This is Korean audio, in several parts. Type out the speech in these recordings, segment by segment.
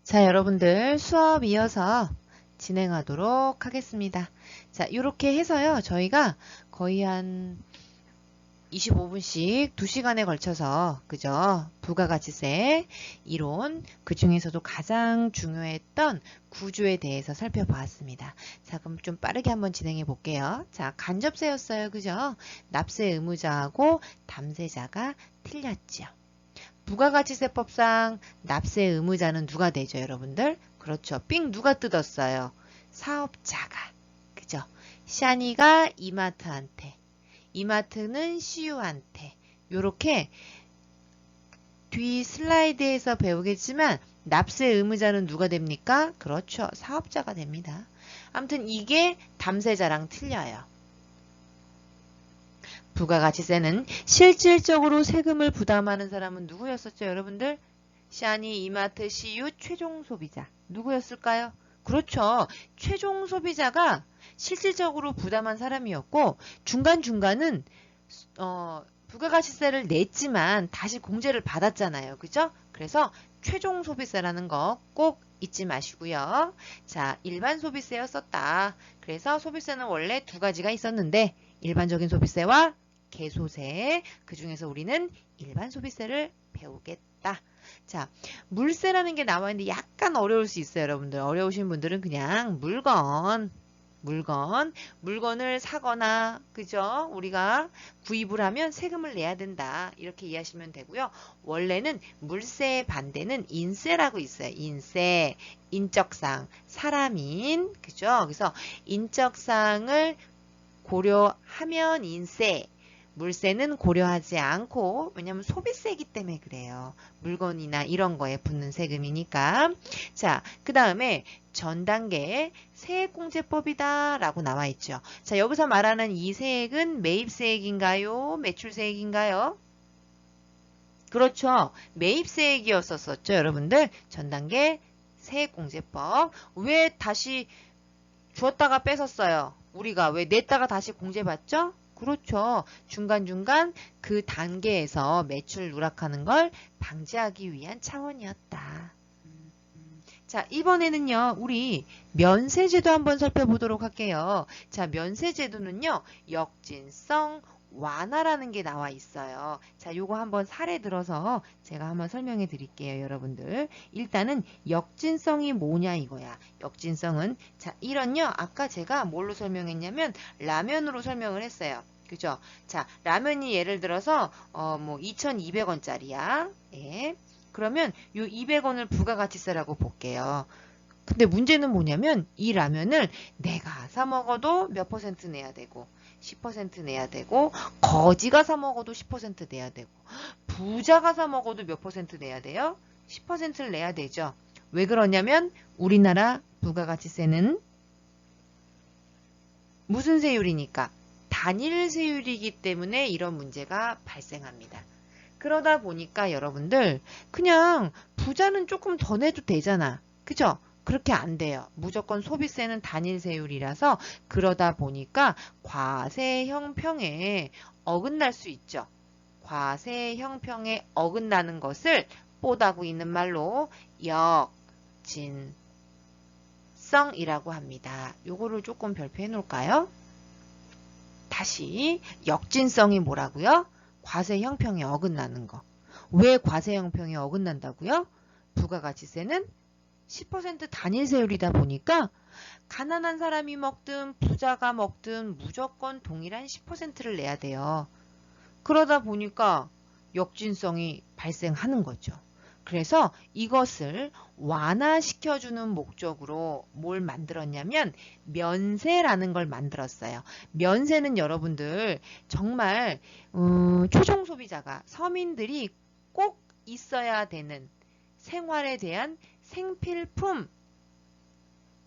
자, 여러분들 수업 이어서 진행하도록 하겠습니다. 자, 이렇게 해서요. 저희가 거의 한 25분씩 2시간에 걸쳐서 그죠? 부가가치세 이론, 그 중에서도 가장 중요했던 구조에 대해서 살펴보았습니다. 자, 그럼 좀 빠르게 한번 진행해 볼게요. 자, 간접세였어요. 그죠? 납세 의무자하고 담세자가 틀렸죠. 부가가치세법상 납세 의무자는 누가 되죠, 여러분들? 그렇죠. 삥 누가 뜯었어요? 사업자가. 그죠? 샤니가 이마트한테, 이마트는 CU한테. 요렇게 뒤 슬라이드에서 배우겠지만 납세 의무자는 누가 됩니까? 그렇죠. 사업자가 됩니다. 아무튼 이게 담세자랑 틀려요. 부가가치세는 실질적으로 세금을 부담하는 사람은 누구였었죠, 여러분들? 샤니, 이마트, CU, 최종 소비자. 누구였을까요? 그렇죠. 최종 소비자가 실질적으로 부담한 사람이었고 중간중간은 부가가치세를 냈지만 다시 공제를 받았잖아요. 그죠? 그래서 최종 소비세라는 거 꼭 잊지 마시고요. 자, 일반 소비세였었다. 그래서 소비세는 원래 두 가지가 있었는데 일반적인 소비세와 개소세, 그 중에서 우리는 일반 소비세를 배우겠다. 자, 물세라는 게 나와 있는데 약간 어려울 수 있어요, 여러분들. 어려우신 분들은 그냥 물건을 사거나, 그죠? 우리가 구입을 하면 세금을 내야 된다. 이렇게 이해하시면 되고요. 원래는 물세의 반대는 인세라고 있어요. 인세, 인적상, 사람인, 그죠? 그래서 인적상을 고려하면 인세, 물세는 고려하지 않고, 왜냐면 소비세이기 때문에 그래요. 물건이나 이런 거에 붙는 세금이니까. 자, 그 다음에 전 단계 세액공제법이다 라고 나와 있죠. 자, 여기서 말하는 이 세액은 매입세액인가요? 매출세액인가요? 그렇죠. 매입세액이었었죠, 여러분들. 전 단계 세액공제법. 왜 다시 주었다가 뺏었어요? 우리가 왜 냈다가 다시 공제받죠? 그렇죠. 중간중간 그 단계에서 매출 누락하는 걸 방지하기 위한 차원이었다. 자, 이번에는요, 우리 면세제도 한번 살펴보도록 할게요. 자, 면세제도는요, 역진성 완화라는 게 나와 있어요. 자, 요거 한번 사례 들어서 제가 한번 설명해 드릴게요, 여러분들. 일단은 역진성이 뭐냐 이거야. 역진성은, 자, 이런요, 아까 제가 뭘로 설명했냐면 라면으로 설명을 했어요. 그죠? 자, 라면이 예를 들어서 뭐 2,200원짜리야. 예. 그러면 요 200원을 부가가치세라고 볼게요. 근데 문제는 뭐냐면 이 라면을 내가 사 먹어도 몇 퍼센트 내야 되고 10% 내야 되고 거지가 사 먹어도 10% 내야 되고 부자가 사 먹어도 몇 퍼센트 내야 돼요? 10%를 내야 되죠. 왜 그러냐면 우리나라 부가가치세는 무슨 세율이니까? 단일 세율이기 때문에 이런 문제가 발생합니다. 그러다 보니까 여러분들 그냥 부자는 조금 더 내도 되잖아. 그죠? 그렇게 안 돼요. 무조건 소비세는 단일 세율이라서 그러다 보니까 과세 형평에 어긋날 수 있죠. 과세 형평에 어긋나는 것을 뽀다구 있는 말로 역진성이라고 합니다. 요거를 조금 별표해 놓을까요? 다시 역진성이 뭐라고요? 과세 형평에 어긋나는 거. 왜 과세 형평에 어긋난다고요? 부가가치세는 10% 단일 세율이다 보니까 가난한 사람이 먹든 부자가 먹든 무조건 동일한 10%를 내야 돼요. 그러다 보니까 역진성이 발생하는 거죠. 그래서 이것을 완화시켜주는 목적으로 뭘 만들었냐면 면세라는 걸 만들었어요. 면세는 여러분들 정말 초중 소비자가 서민들이 꼭 있어야 되는 생활에 대한 생필품,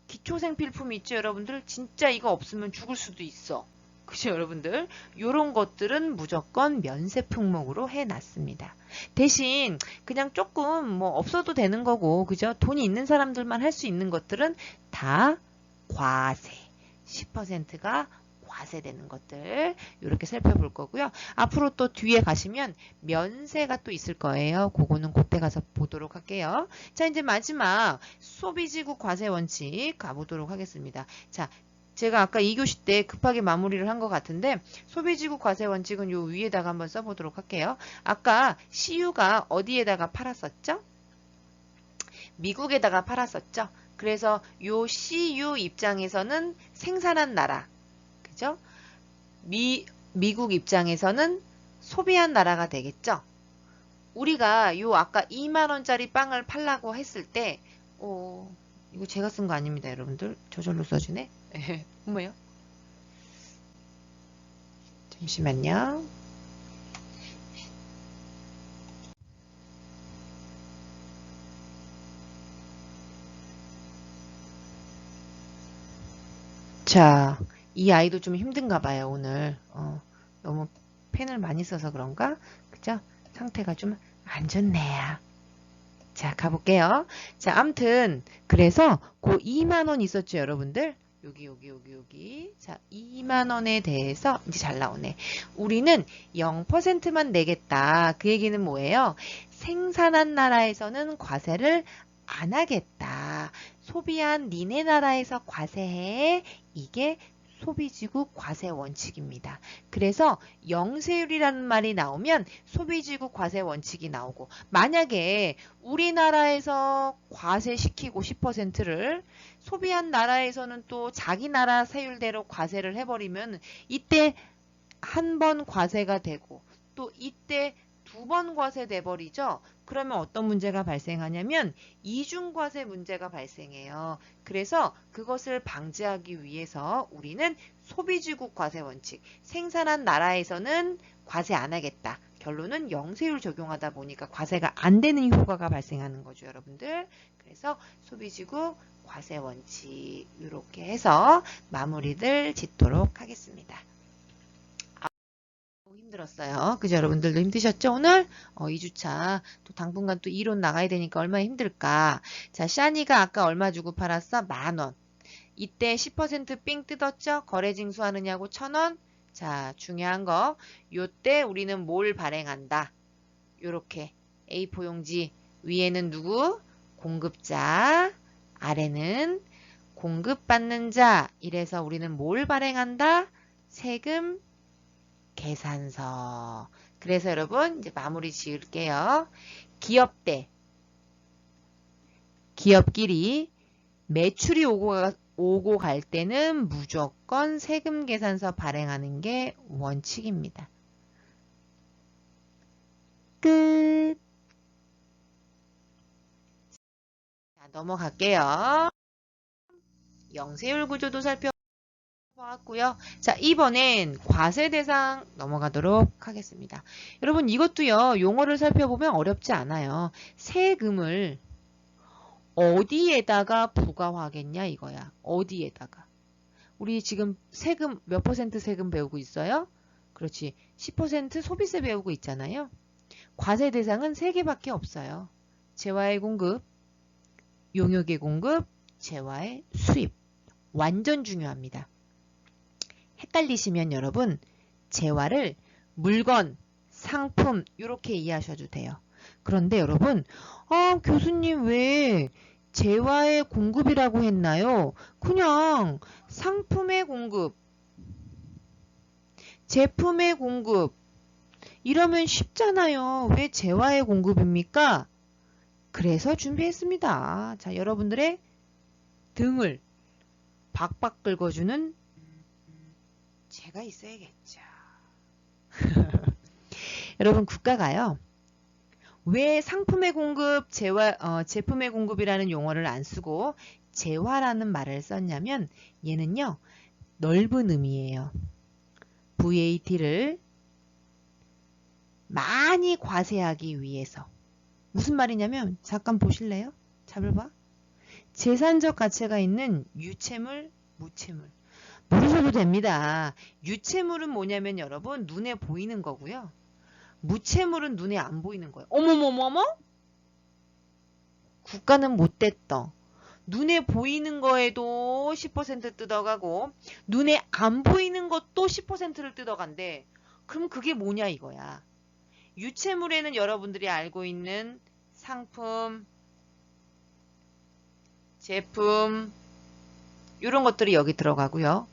기초생필품 있죠, 여러분들? 진짜 이거 없으면 죽을 수도 있어. 그죠, 여러분들? 요런 것들은 무조건 면세 품목으로 해놨습니다. 대신 그냥 조금 뭐 없어도 되는 거고, 그죠? 돈이 있는 사람들만 할 수 있는 것들은 다 과세. 10%가 과세되는 것들 이렇게 살펴볼 거고요. 앞으로 또 뒤에 가시면 면세가 또 있을 거예요. 그거는 그때 가서 보도록 할게요. 자, 이제 마지막 소비지구 과세 원칙 가보도록 하겠습니다. 자, 제가 아까 2교시 때 급하게 마무리를 한 것 같은데 소비지구 과세 원칙은 요 위에다가 한번 써보도록 할게요. 아까 CU가 어디에다가 팔았었죠? 미국에다가 팔았었죠. 그래서 요 CU 입장에서는 생산한 나라, 그죠? 미국 입장에서는 소비한 나라가 되겠죠. 우리가 요 아까 2만원짜리 빵을 팔라고 했을 때, 이거 제가 쓴 거 아닙니다, 여러분들. 저절로 써주네. 뭐예요? 잠시만요. 자, 이 아이도 좀 힘든가 봐요, 오늘. 너무 펜을 많이 써서 그런가? 그죠? 상태가 좀 안 좋네요. 자, 가볼게요. 자, 암튼, 그래서 그 2만원 있었죠, 여러분들? 여기. 자, 2만원에 대해서 이제 잘 나오네. 우리는 0%만 내겠다. 그 얘기는 뭐예요? 생산한 나라에서는 과세를 안 하겠다. 소비한 니네 나라에서 과세해. 이게 소비지구 과세 원칙입니다. 그래서 영세율이라는 말이 나오면 소비지구 과세 원칙이 나오고, 만약에 우리나라에서 과세시키고 10%를 소비한 나라에서는 또 자기 나라 세율대로 과세를 해버리면 이때 한 번 과세가 되고 또 이때 두 번 과세돼 버리죠. 그러면 어떤 문제가 발생하냐면 이중과세 문제가 발생해요. 그래서 그것을 방지하기 위해서 우리는 소비지구 과세 원칙, 생산한 나라에서는 과세 안 하겠다. 결론은 영세율 적용하다 보니까 과세가 안 되는 효과가 발생하는 거죠, 여러분들. 그래서 소비지구 과세 원칙 이렇게 해서 마무리를 짓도록 하겠습니다. 힘들었어요. 그죠? 여러분들도 힘드셨죠? 오늘 2주차 또 당분간 또 이론 나가야 되니까 얼마나 힘들까. 자, 샤니가 아까 얼마 주고 팔았어? 10,000원. 이때 10%삥 뜯었죠? 거래 징수하느냐고 1,000원. 자, 중요한 거. 요때 우리는 뭘 발행한다? 요렇게 A4 용지 위에는 누구? 공급자, 아래는 공급받는 자. 이래서 우리는 뭘 발행한다? 세금 계산서. 그래서 여러분 이제 마무리 지을게요. 기업끼리 매출이 오고 갈 때는 무조건 세금 계산서 발행하는 게 원칙입니다. 끝. 자, 넘어갈게요. 영세율 구조도 살펴봤고요. 자, 이번엔 과세 대상 넘어가도록 하겠습니다. 여러분 이것도요, 용어를 살펴보면 어렵지 않아요. 세금을 어디에다가 부과하겠냐 이거야. 어디에다가. 우리 지금 세금 몇 퍼센트 세금 배우고 있어요? 그렇지. 10% 소비세 배우고 있잖아요. 과세 대상은 3개밖에 없어요. 재화의 공급, 용역의 공급, 재화의 수입. 완전 중요합니다. 헷갈리시면 여러분 재화를 물건, 상품 이렇게 이해하셔도 돼요. 그런데 여러분 교수님 왜 재화의 공급이라고 했나요? 그냥 상품의 공급, 제품의 공급 이러면 쉽잖아요. 왜 재화의 공급입니까? 그래서 준비했습니다. 자, 여러분들의 등을 박박 긁어주는 제가 있어야겠죠. 여러분 국가가요. 왜 상품의 공급, 제품의 공급이라는 용어를 안 쓰고 재화라는 말을 썼냐면 얘는요. 넓은 의미예요. VAT를 많이 과세하기 위해서. 무슨 말이냐면 잠깐 보실래요? 잡을봐. 재산적 가치가 있는 유채물, 무채물. 모르셔도 됩니다. 유채물은 뭐냐면 여러분 눈에 보이는 거고요. 무채물은 눈에 안 보이는 거예요. 어머머머머? 국가는 못됐다. 눈에 보이는 거에도 10% 뜯어가고 눈에 안 보이는 것도 10%를 뜯어간대. 그럼 그게 뭐냐 이거야. 유채물에는 여러분들이 알고 있는 상품, 제품 이런 것들이 여기 들어가고요.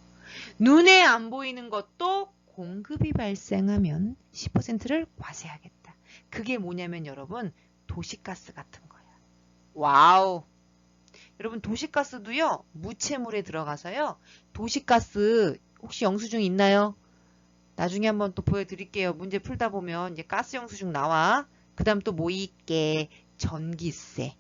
눈에 안 보이는 것도 공급이 발생하면 10%를 과세하겠다. 그게 뭐냐면 여러분 도시가스 같은 거야. 와우. 여러분 도시가스도요. 무채물에 들어가서요. 도시가스 혹시 영수증 있나요? 나중에 한번 또 보여드릴게요. 문제 풀다 보면 이제 가스 영수증 나와. 그 다음 또 뭐 있게? 전기세.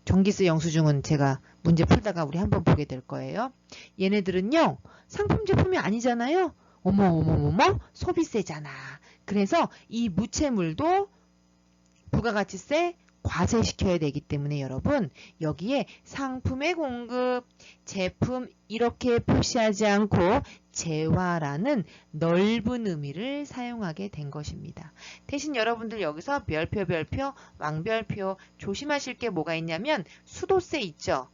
전기세 영수증은 제가 문제 풀다가 우리 한번 보게 될 거예요. 얘네들은요. 상품 제품이 아니잖아요. 어머 소비세잖아. 그래서 이 무채물도 부가가치세 과세시켜야 되기 때문에 여러분 여기에 상품의 공급, 제품 이렇게 표시하지 않고 재화라는 넓은 의미를 사용하게 된 것입니다. 대신 여러분들 여기서 별표, 왕별표 조심하실 게 뭐가 있냐면 수도세 있죠.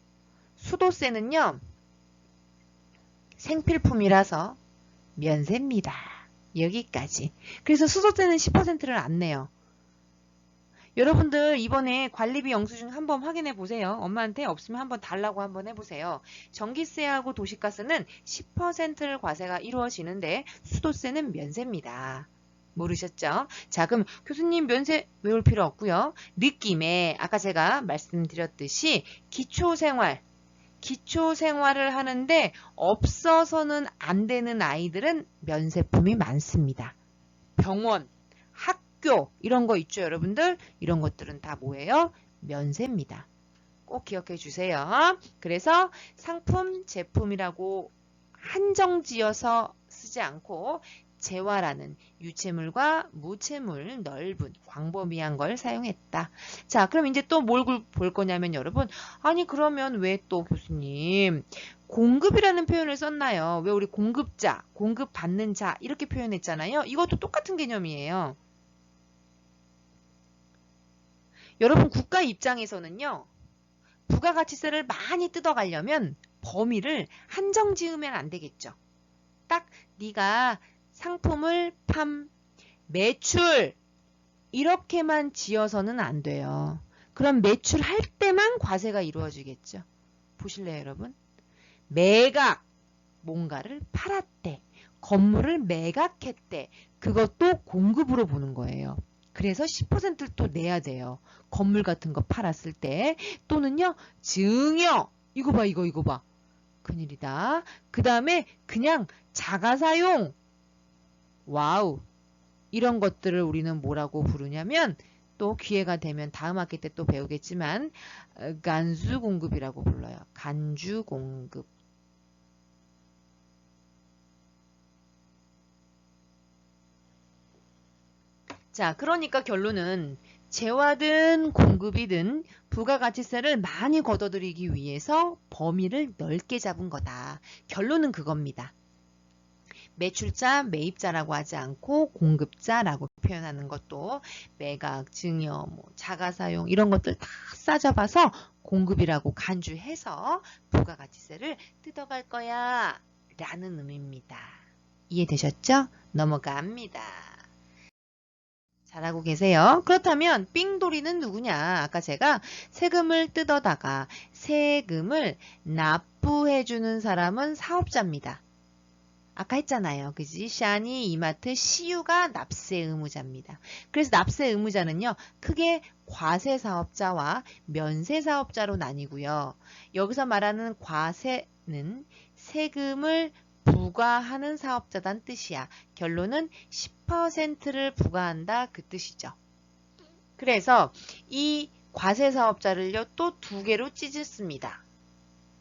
수도세는요. 생필품이라서 면세입니다. 여기까지. 그래서 수도세는 10%를 안 내요. 여러분들 이번에 관리비 영수증 한번 확인해 보세요. 엄마한테 없으면 한번 달라고 한번 해보세요. 전기세하고 도시가스는 10%를 과세가 이루어지는데 수도세는 면세입니다. 모르셨죠? 자, 그럼 교수님 면세 외울 필요 없고요. 느낌에 아까 제가 말씀드렸듯이 기초생활을 하는데 없어서는 안 되는 아이들은 면세품이 많습니다. 병원, 학교 이런 거 있죠 여러분들? 이런 것들은 다 뭐예요? 면세입니다. 꼭 기억해 주세요. 그래서 상품, 제품이라고 한정지어서 쓰지 않고 재화라는 유채물과 무채물 넓은 광범위한 걸 사용했다. 자, 그럼 이제 또 뭘 볼 거냐면 여러분, 아니 그러면 왜 또 교수님 공급이라는 표현을 썼나요? 왜 우리 공급자, 공급받는 자 이렇게 표현했잖아요. 이것도 똑같은 개념이에요. 여러분 국가 입장에서는요. 부가가치세를 많이 뜯어가려면 범위를 한정 지으면 안 되겠죠. 딱 네가 상품을 매출 이렇게만 지어서는 안 돼요. 그럼 매출할 때만 과세가 이루어지겠죠. 보실래요 여러분? 매각, 뭔가를 팔았대. 건물을 매각했대. 그것도 공급으로 보는 거예요. 그래서 10%를 또 내야 돼요. 건물 같은 거 팔았을 때. 또는요. 증여. 이거 봐. 큰일이다. 그 다음에 그냥 자가사용. 와우. 이런 것들을 우리는 뭐라고 부르냐면 또 기회가 되면 다음 학기 때 또 배우겠지만 간주공급이라고 불러요. 간주공급. 자, 그러니까 결론은 재화든 공급이든 부가가치세를 많이 걷어들이기 위해서 범위를 넓게 잡은 거다. 결론은 그겁니다. 매출자, 매입자라고 하지 않고 공급자라고 표현하는 것도 매각, 증여, 자가사용 이런 것들 다 싸잡아서 공급이라고 간주해서 부가가치세를 뜯어갈 거야 라는 의미입니다. 이해되셨죠? 넘어갑니다. 잘하고 계세요. 그렇다면 삥돌이는 누구냐? 아까 제가 세금을 뜯어다가 세금을 납부해주는 사람은 사업자입니다. 아까 했잖아요. 그지? 샤니, 이마트, CU가 납세 의무자입니다. 그래서 납세 의무자는요. 크게 과세사업자와 면세사업자로 나뉘고요. 여기서 말하는 과세는 세금을 부과하는 사업자단 뜻이야. 결론은 10%를 부과한다 그 뜻이죠. 그래서 이 과세사업자를요 또 두 개로 찢었습니다.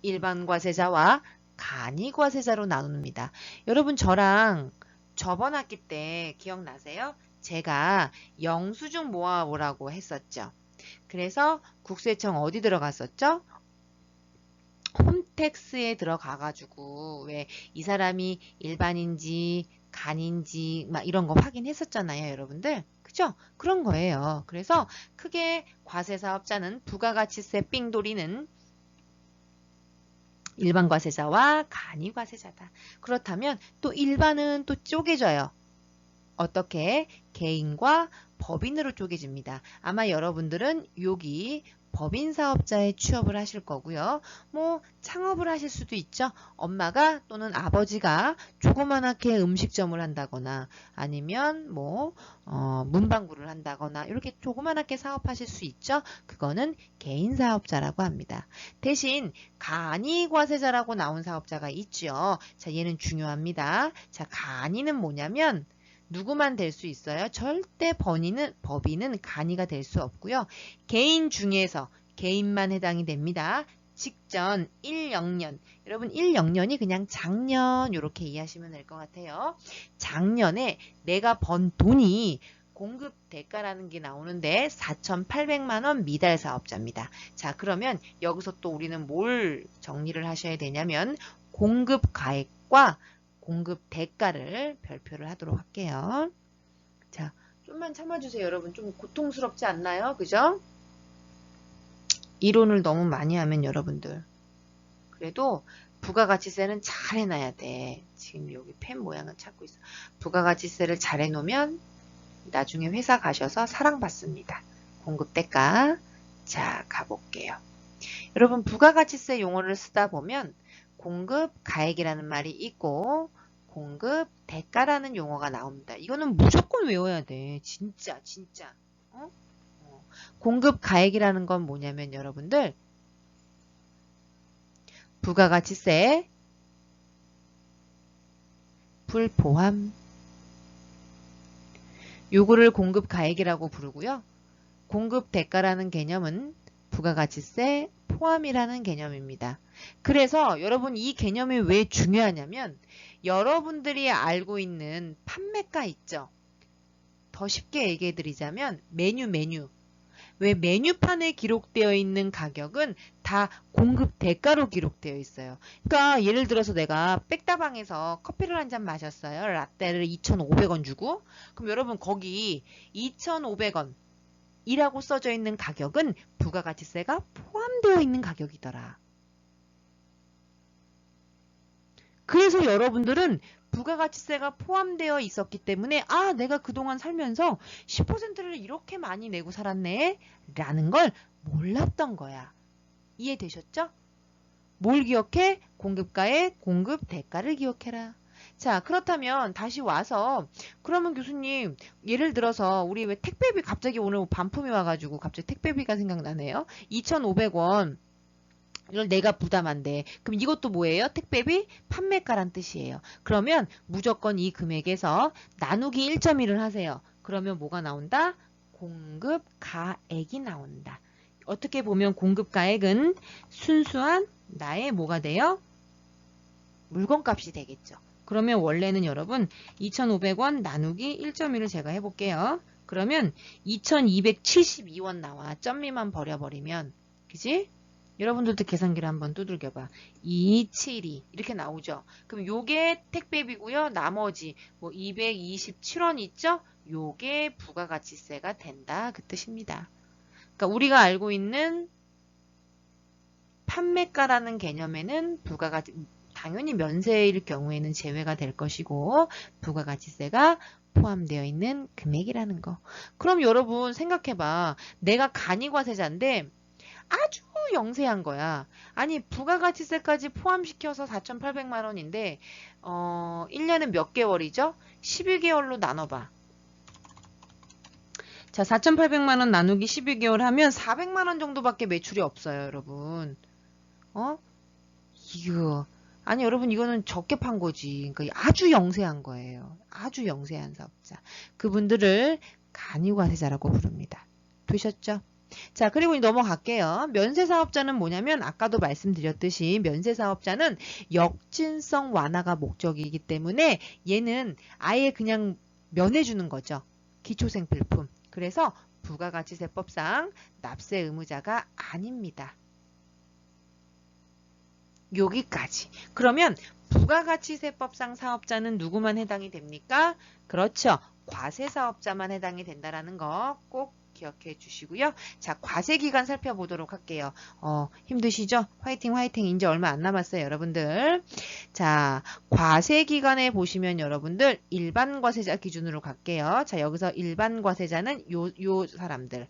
일반 과세자와 간이 과세자로 나눕니다. 여러분 저랑 저번 학기 때 기억나세요? 제가 영수증 모아오라고 했었죠. 그래서 국세청 어디 들어갔었죠? 홈택스에 들어가가지고 왜 이 사람이 일반인지 간인지 막 이런 거 확인했었잖아요 여러분들. 그죠? 그런 거예요. 그래서 크게 과세사업자는 부가가치세 삥돌이는 일반 과세자와 간이 과세자다. 그렇다면 또 일반은 또 쪼개져요. 어떻게? 개인과 법인으로 쪼개집니다. 아마 여러분들은 여기 법인 사업자에 취업을 하실 거고요. 뭐 창업을 하실 수도 있죠. 엄마가 또는 아버지가 조그만하게 음식점을 한다거나 아니면 뭐 문방구를 한다거나 이렇게 조그만하게 사업하실 수 있죠. 그거는 개인 사업자라고 합니다. 대신 간이과세자라고 나온 사업자가 있죠. 자, 얘는 중요합니다. 자, 간이는 뭐냐면 누구만 될 수 있어요? 절대 법인은 간이가 될 수 없고요. 개인 중에서 개인만 해당이 됩니다. 직전 1영년. 여러분 1영년이 그냥 작년 이렇게 이해하시면 될 것 같아요. 작년에 내가 번 돈이 공급 대가라는 게 나오는데 4,800만 원 미달 사업자입니다. 자, 그러면 여기서 또 우리는 뭘 정리를 하셔야 되냐면 공급 가액과 공급 대가를 별표를 하도록 할게요. 자, 좀만 참아주세요. 여러분 좀 고통스럽지 않나요? 그죠? 이론을 너무 많이 하면 여러분들 그래도 부가가치세는 잘 해놔야 돼. 지금 여기 펜 모양을 찾고 있어. 부가가치세를 잘 해놓으면 나중에 회사 가셔서 사랑받습니다. 공급 대가. 자, 가볼게요. 여러분 부가가치세 용어를 쓰다 보면 공급 가액이라는 말이 있고 공급 대가라는 용어가 나옵니다. 이거는 무조건 외워야 돼. 진짜. 공급 가액이라는 건 뭐냐면 여러분들 부가가치세 불포함 요거를 공급 가액이라고 부르고요. 공급 대가라는 개념은 부가가치세 포함이라는 개념입니다. 그래서 여러분 이 개념이 왜 중요하냐면 여러분들이 알고 있는 판매가 있죠. 더 쉽게 얘기해 드리자면 메뉴. 왜 메뉴판에 기록되어 있는 가격은 다 공급 대가로 기록되어 있어요. 그러니까 예를 들어서 내가 백다방에서 커피를 한 잔 마셨어요. 라떼를 2,500원 주고. 그럼 여러분 거기 2,500원 이라고 써져 있는 가격은 부가가치세가 포함되어 있는 가격이더라. 그래서 여러분들은 부가가치세가 포함되어 있었기 때문에 아 내가 그동안 살면서 10%를 이렇게 많이 내고 살았네 라는 걸 몰랐던 거야. 이해되셨죠? 뭘 기억해? 공급가의 공급 대가를 기억해라. 자, 그렇다면 다시 와서 그러면 교수님 예를 들어서 우리 왜 택배비 갑자기 오늘 반품이 와가지고 갑자기 택배비가 생각나네요. 2,500원 이걸 내가 부담한대. 그럼 이것도 뭐예요? 택배비 판매가란 뜻이에요. 그러면 무조건 이 금액에서 나누기 1.1을 하세요. 그러면 뭐가 나온다? 공급 가액이 나온다. 어떻게 보면 공급 가액은 순수한 나의 뭐가 돼요? 물건값이 되겠죠. 그러면 원래는 여러분 2,500원 나누기 1.1을 제가 해볼게요. 그러면 2,272원 나와. 점미만 버려버리면 그지? 여러분들도 계산기를 한번 두들겨봐. 272 이렇게 나오죠. 그럼 요게 택배비고요. 나머지 뭐 227원 있죠? 요게 부가가치세가 된다. 그 뜻입니다. 그러니까 우리가 알고 있는 판매가라는 개념에는 부가가치 당연히 면세일 경우에는 제외가 될 것이고 부가가치세가 포함되어 있는 금액이라는 거. 그럼 여러분 생각해봐. 내가 간이과세자인데 아주 영세한 거야. 아니 부가가치세까지 포함시켜서 4,800만 원인데 1년은 몇 개월이죠? 11개월로 나눠봐. 자, 4,800만 원 나누기 12개월 하면 400만 원 정도밖에 매출이 없어요, 여러분. 이거 아니 여러분 이거는 적게 판 거지. 그러니까 아주 영세한 거예요. 아주 영세한 사업자. 그분들을 간이과세자라고 부릅니다. 되셨죠? 자, 그리고 넘어갈게요. 면세사업자는 뭐냐면 아까도 말씀드렸듯이 면세사업자는 역진성 완화가 목적이기 때문에 얘는 아예 그냥 면해주는 거죠. 기초생필품. 그래서 부가가치세법상 납세 의무자가 아닙니다. 여기까지. 그러면 부가가치세법상 사업자는 누구만 해당이 됩니까? 그렇죠. 과세사업자만 해당이 된다라는 거 꼭 기억해 주시고요. 자, 과세기간 살펴보도록 할게요. 힘드시죠? 화이팅 화이팅. 이제 얼마 안 남았어요, 여러분들. 자, 과세기간에 보시면 여러분들 일반 과세자 기준으로 갈게요. 자, 여기서 일반 과세자는 요 사람들.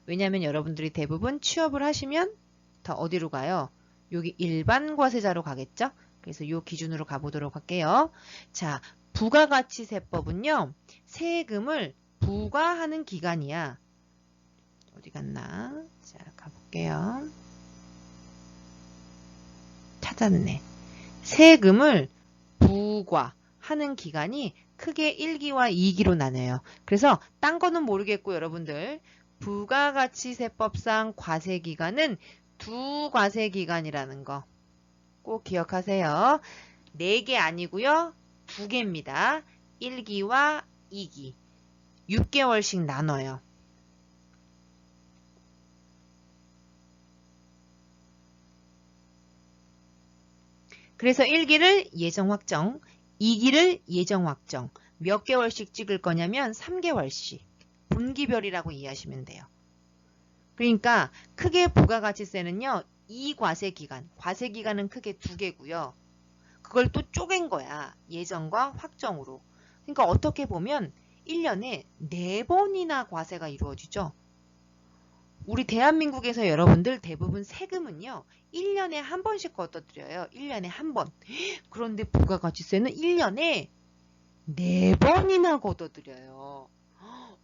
왜냐하면 여러분들이 대부분 취업을 하시면 다 어디로 가요? 여기 일반 과세자로 가겠죠? 그래서 요 기준으로 가보도록 할게요. 자, 부가가치세법은요. 세금을 부과하는 기간이야. 어디 갔나? 자, 가볼게요. 찾았네. 세금을 부과하는 기간이 크게 1기와 2기로 나뉘어요. 그래서 딴 거는 모르겠고 여러분들 부가가치세법상 과세기간은 두 과세기간이라는 거 꼭 기억하세요. 4개 아니고요. 2개입니다. 1기와 2기. 6개월씩 나눠요. 그래서 1기를 예정 확정, 2기를 예정 확정. 몇 개월씩 찍을 거냐면 3개월씩. 분기별이라고 이해하시면 돼요. 그러니까 크게 부가가치세는요. 이 과세기간, 과세기간은 크게 2개고요. 그걸 또 쪼갠 거야. 예정과 확정으로. 그러니까 어떻게 보면 1년에 4번이나 과세가 이루어지죠. 우리 대한민국에서 여러분들 대부분 세금은요. 1년에 한 번씩 걷어들여요. 1년에 한 번. 그런데 부가가치세는 1년에 4번이나 걷어들여요.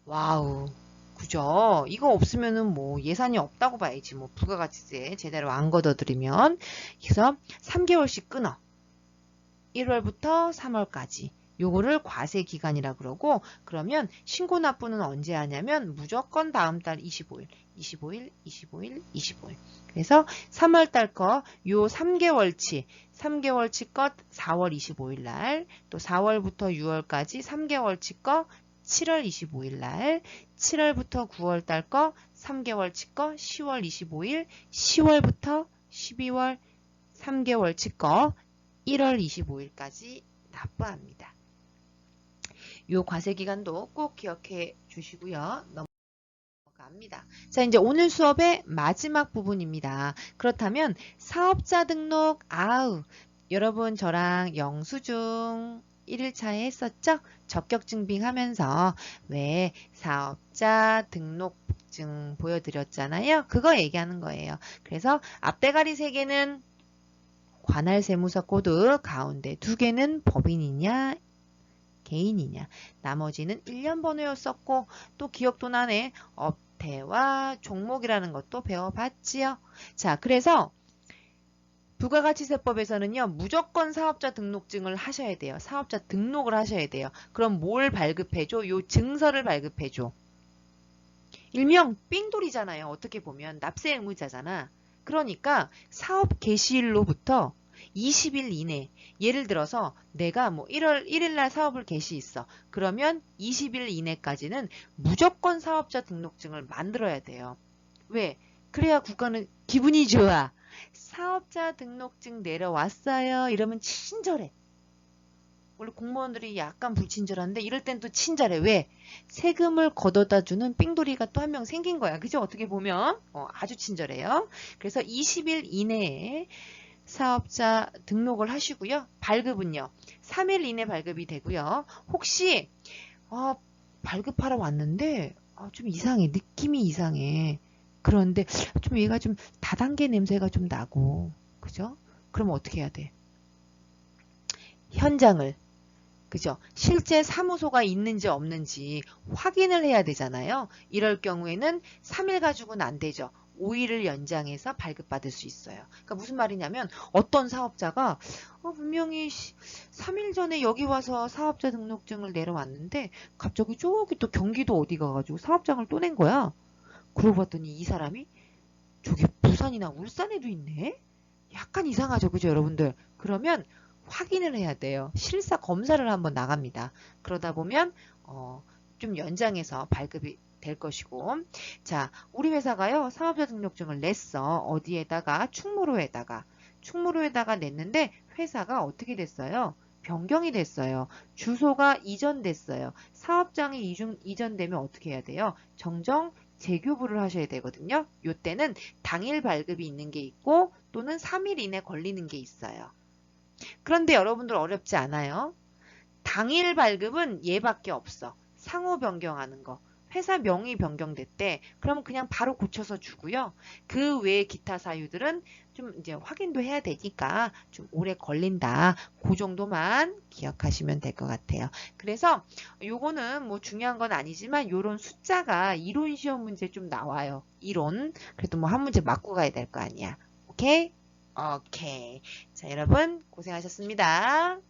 와우. 그죠? 이거 없으면은 뭐 예산이 없다고 봐야지. 뭐 부가가치세 제대로 안 걷어들이면. 그래서 3개월씩 끊어. 1월부터 3월까지. 요거를 과세기간이라 그러고 그러면 신고 납부는 언제 하냐면 무조건 다음 달 25일. 25일, 25일, 25일. 그래서 3월달 거 요 3개월치 것 4월 25일 날, 또 4월부터 6월까지 3개월치 거 7월 25일 날, 7월부터 9월달 거 3개월치 거 10월 25일, 10월부터 12월 3개월치 거 1월 25일까지 납부합니다. 요 과세기간도 꼭 기억해 주시고요. 넘어갑니다. 자, 이제 오늘 수업의 마지막 부분입니다. 그렇다면 사업자 등록, 여러분 저랑 영수증 1일차에 했었죠? 적격증빙하면서 왜 사업자 등록증 보여드렸잖아요. 그거 얘기하는 거예요. 그래서 앞대가리 3개는 관할세무서 코드, 가운데 2개는 법인이냐 개인이냐. 나머지는 1년 번호였었고 또 기억도 나네. 업태와 종목이라는 것도 배워봤지요. 자, 그래서 부가가치세법에서는요. 무조건 사업자 등록증을 하셔야 돼요. 사업자 등록을 하셔야 돼요. 그럼 뭘 발급해줘? 요 증서를 발급해줘. 일명 삥돌이잖아요. 어떻게 보면 납세 의무자잖아. 그러니까 사업 개시일로부터 20일 이내, 예를 들어서 내가 뭐 1월 1일 날 사업을 개시했어. 그러면 20일 이내까지는 무조건 사업자 등록증을 만들어야 돼요. 왜? 그래야 국가는 기분이 좋아. 사업자 등록증 내려왔어요. 이러면 친절해. 원래 공무원들이 약간 불친절한데 이럴 땐 또 친절해. 왜? 세금을 걷어다 주는 삥돌이가 또 한 명 생긴 거야. 그죠? 어떻게 보면 아주 친절해요. 그래서 20일 이내에 사업자 등록을 하시고요. 발급은요. 3일 이내 발급이 되고요. 혹시 발급하러 왔는데 좀 이상해. 느낌이 이상해. 그런데 좀 얘가 좀 다단계 냄새가 좀 나고 그죠? 그럼 어떻게 해야 돼? 현장을 그죠? 실제 사무소가 있는지 없는지 확인을 해야 되잖아요. 이럴 경우에는 3일 가지고는 안 되죠. 5일을 연장해서 발급받을 수 있어요. 그러니까 무슨 말이냐면 어떤 사업자가 분명히 3일 전에 여기 와서 사업자 등록증을 내려왔는데 갑자기 저기 또 경기도 어디 가가지고 사업장을 또 낸 거야. 그러고 봤더니 이 사람이 저기 부산이나 울산에도 있네? 약간 이상하죠. 그죠 여러분들? 그러면 확인을 해야 돼요. 실사 검사를 한번 나갑니다. 그러다 보면 좀 연장해서 발급이 될 것이고 자 우리 회사가요 사업자 등록증을 냈어. 어디에다가 충무로에다가 냈는데 회사가 어떻게 됐어요? 변경이 됐어요. 주소가 이전됐어요. 사업장이 이전되면 어떻게 해야 돼요? 정정 재교부를 하셔야 되거든요. 요때는 당일 발급이 있는 게 있고 또는 3일 이내 걸리는 게 있어요. 그런데 여러분들 어렵지 않아요? 당일 발급은 얘밖에 없어. 상호 변경하는 거. 회사 명의 변경됐대. 그러면 그냥 바로 고쳐서 주고요. 그 외에 기타 사유들은 좀 이제 확인도 해야 되니까 좀 오래 걸린다. 그 정도만 기억하시면 될 것 같아요. 그래서 요거는 뭐 중요한 건 아니지만 요런 숫자가 이론 시험 문제 좀 나와요. 이론. 그래도 뭐 한 문제 맞고 가야 될 거 아니야. 오케이? 오케이. 자, 여러분 고생하셨습니다.